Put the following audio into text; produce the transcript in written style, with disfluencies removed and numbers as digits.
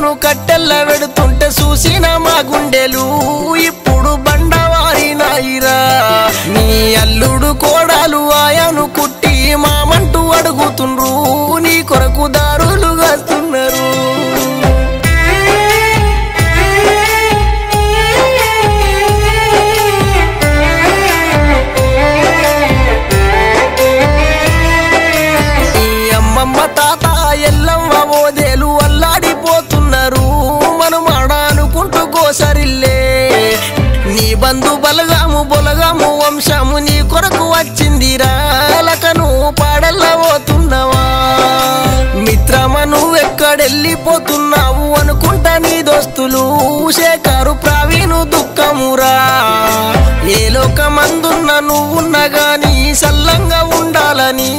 నిన్ను కట్టెల్ల వెడుతుంటే చూసిన మా గుండెలు ఇప్పుడు బండవారి నాయిరా నీ అల్లుడు కోడాలు ఆయను కుట్టి మామంటూ అడుగుతుండ్రు నీ కొరకు దారులు కాస్తున్నారు అమ్మమ్మ తాత ఎల్లమ్మ ఓదేలు అల్లాడిపోతున్నారు మనమాడ అనుకుంటూ కోసరిల్లే నీ బంధు బలగాము బొలగాము వంశము నీ కొరకు వచ్చిందిరా లకను పాడల్లబోతున్నవా మిత్రమా నువ్వెక్కడెళ్ళిపోతున్నావు అనుకుంటా నీ దోస్తులు శేఖరు ప్రవీణు దుఃఖమురా ఏ లోకమందున్న నువ్వున్నా గాని సల్లంగా ఉండాలని